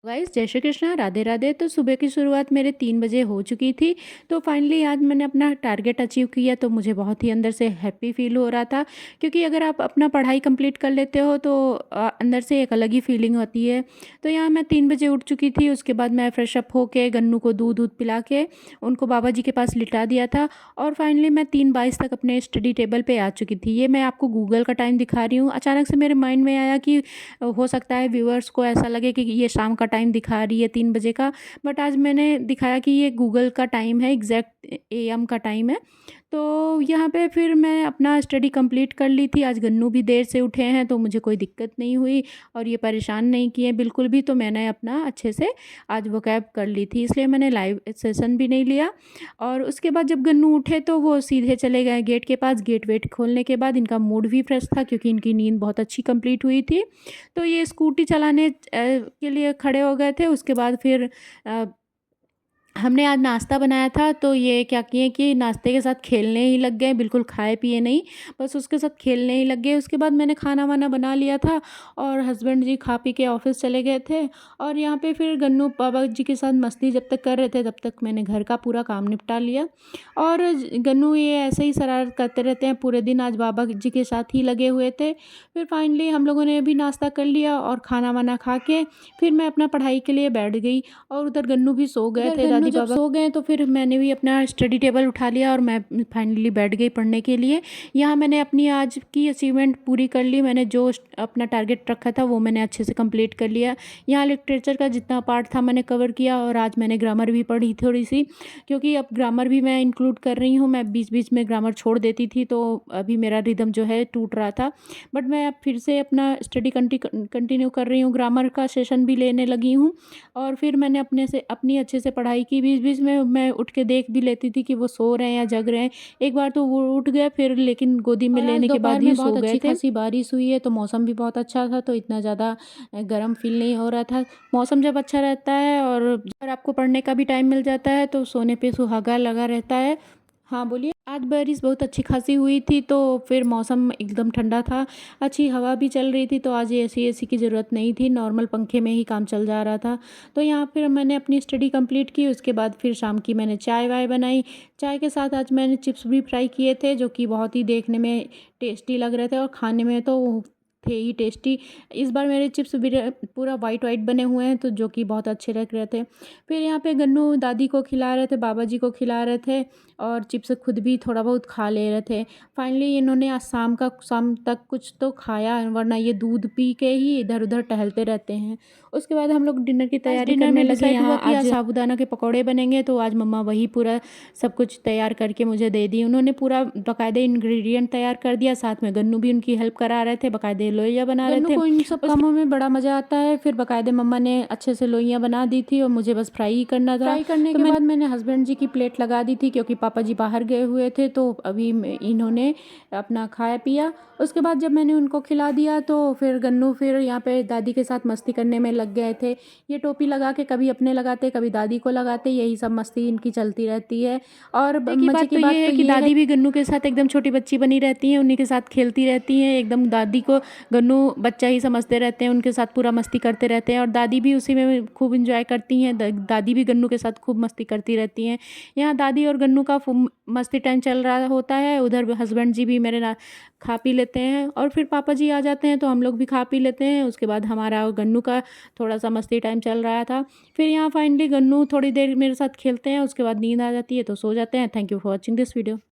Guys जय श्री कृष्णा, राधे राधे। तो सुबह की शुरुआत मेरे 3 बजे हो चुकी थी। तो फाइनली आज मैंने अपना टारगेट अचीव किया, तो मुझे बहुत ही अंदर से हैप्पी फील हो रहा था। क्योंकि अगर आप अपना पढ़ाई कंप्लीट कर लेते हो तो अंदर से एक अलग ही फीलिंग होती है। तो यहाँ मैं 3 बजे उठ चुकी थी। उसके बाद मैं फ्रेश अप होके गन्नू को दूध दूध पिला के उनको बाबा जी के पास लिटा दिया था। और फाइनली मैं 3:22 तक अपने स्टडी टेबल पे आ चुकी थी। ये मैं आपको गूगल का टाइम दिखा रही हूँ। अचानक से मेरे माइंड में आया कि हो सकता है व्यूअर्स को ऐसा लगे कि ये शाम का टाइम दिखा रही है 3 बजे का। बट आज मैंने दिखाया कि ये गूगल का टाइम है, एग्जैक्ट एएम का टाइम है। तो यहाँ पे फिर मैं अपना स्टडी कंप्लीट कर ली थी। आज गन्नू भी देर से उठे हैं तो मुझे कोई दिक्कत नहीं हुई और ये परेशान नहीं किए बिल्कुल भी। तो मैंने अपना अच्छे से आज वोकैब कर ली थी, इसलिए मैंने लाइव सेशन भी नहीं लिया। और उसके बाद जब गन्नू उठे तो वो सीधे चले गए गेट के पास। गेट वेट खोलने के बाद इनका मूड भी फ्रेश था क्योंकि इनकी नींद बहुत अच्छी कंप्लीट हुई थी। तो ये स्कूटी चलाने के लिए खड़े हो गए थे। उसके बाद फिर हमने आज नाश्ता बनाया था, तो ये क्या किए कि नाश्ते के साथ खेलने ही लग गए, बिल्कुल खाए पिए नहीं, बस उसके साथ खेलने ही लग गए। उसके बाद मैंने खाना वाना बना लिया था और हस्बैंड जी खा पी के ऑफिस चले गए थे। और यहाँ पे फिर गन्नू बाबा जी के साथ मस्ती जब तक कर रहे थे तब तक मैंने घर का पूरा काम निपटा लिया। और गन्नू ये ऐसे ही शरारत करते रहते हैं पूरे दिन, आज बाबा जी के साथ ही लगे हुए थे। फिर फाइनली हम लोगों ने भी नाश्ता कर लिया और खाना वाना खा के फिर मैं अपना पढ़ाई के लिए बैठ गई। और उधर गन्नू भी सो गए थे। दादी जब सो गए तो फिर मैंने भी अपना स्टडी टेबल उठा लिया और मैं फाइनली बैठ गई पढ़ने के लिए। यहाँ मैंने अपनी आज की अचीवमेंट पूरी कर ली। मैंने जो अपना टारगेट रखा था वो मैंने अच्छे से कंप्लीट कर लिया। यहाँ लिटरेचर का जितना पार्ट था मैंने कवर किया और आज मैंने ग्रामर भी पढ़ी थोड़ी सी, क्योंकि अब ग्रामर भी मैं इंक्लूड कर रही हूँ। मैं बीच बीच में ग्रामर छोड़ देती थी तो अभी मेरा रिदम जो है टूट रहा था। बट मैं अब फिर से अपना स्टडी कंटिन्यू कर रही हूँ, ग्रामर का सेशन भी लेने लगी हूँ। और फिर मैंने अपनी अच्छे से पढ़ाई की। बीच बीच में मैं उठ के देख भी लेती थी कि वो सो रहे हैं या जग रहे हैं। एक बार तो वो उठ गए फिर, लेकिन गोदी में लेने के बाद ही सो गए थे। अच्छी खासी बारिश हुई है तो मौसम भी बहुत अच्छा था, तो इतना ज़्यादा गर्म फील नहीं हो रहा था। मौसम जब अच्छा रहता है और अगर आपको पढ़ने का भी टाइम मिल जाता है तो सोने पे सुहागा लगा रहता है। हाँ बोलिए। आज बारिश बहुत अच्छी खासी हुई थी तो फिर मौसम एकदम ठंडा था, अच्छी हवा भी चल रही थी। तो आज एसी की ज़रूरत नहीं थी, नॉर्मल पंखे में ही काम चल जा रहा था। तो यहाँ फिर मैंने अपनी स्टडी कंप्लीट की। उसके बाद फिर शाम की मैंने चाय वाय बनाई। चाय के साथ आज मैंने चिप्स भी फ्राई किए थे जो कि बहुत ही देखने में टेस्टी लग रहे थे और खाने में तो थे ही टेस्टी। इस बार मेरे चिप्स भी पूरा वाइट वाइट बने हुए हैं तो जो कि बहुत अच्छे लग रहे थे। फिर यहाँ पे गन्नू दादी को खिला रहे थे, बाबा जी को खिला रहे थे और चिप्स खुद भी थोड़ा बहुत खा ले रहे थे। फाइनली इन्होंने आज शाम तक कुछ तो खाया, वरना ये दूध पी के ही इधर उधर टहलते रहते हैं। उसके बाद हम लोग डिनर की तैयारी करने लगे। यहाँ आज साबूदाना के पकौड़े बनेंगे तो आज मम्मा वही पूरा सब कुछ तैयार करके मुझे दे दी। उन्होंने पूरा बाकायदे इंग्रेडिएंट तैयार कर दिया, साथ में गन्नू भी उनकी हेल्प करा रहे थे, बाकायदे लोइयाँ बना रहे थे। को इन सब कामों में बड़ा मज़ा आता है। फिर बाकायदे मम्मा ने अच्छे से लोइयाँ बना दी थी और मुझे बस फ्राई ही करना था। फ्राई करने के बाद मैंने हस्बैंड जी की प्लेट लगा दी थी क्योंकि पापा जी बाहर गए हुए थे, तो अभी इन्होंने अपना खाया पिया। उसके बाद जब मैंने उनको खिला दिया तो फिर गन्नू फिर यहाँ पे दादी के साथ मस्ती करने में लग गए थे। ये टोपी लगा के कभी अपने लगाते कभी दादी को लगाते, यही सब मस्ती इनकी चलती रहती है। और मजे की बात तो ये है कि दादी भी गन्नू के साथ एकदम छोटी बच्ची बनी रहती हैं, उन्हीं के साथ खेलती रहती हैं। एकदम दादी को गन्नू बच्चा ही समझते रहते हैं, उनके साथ पूरा मस्ती करते रहते हैं और दादी भी उसी में खूब इंजॉय करती हैं। दादी भी गन्नू के साथ खूब मस्ती करती रहती हैं। यहाँ दादी और गन्नू का मस्ती टाइम चल रहा होता है। उधर हस्बैंड जी भी मेरे खा पी लेते हैं और फिर पापा जी आ जाते हैं तो हम लोग भी खा पी लेते हैं। उसके बाद हमारा और गन्नू का थोड़ा सा मस्ती टाइम चल रहा था। फिर यहाँ फाइनली गन्नू थोड़ी देर मेरे साथ खेलते हैं, उसके बाद नींद आ जाती है तो सो जाते हैं। Thank you for watching this video.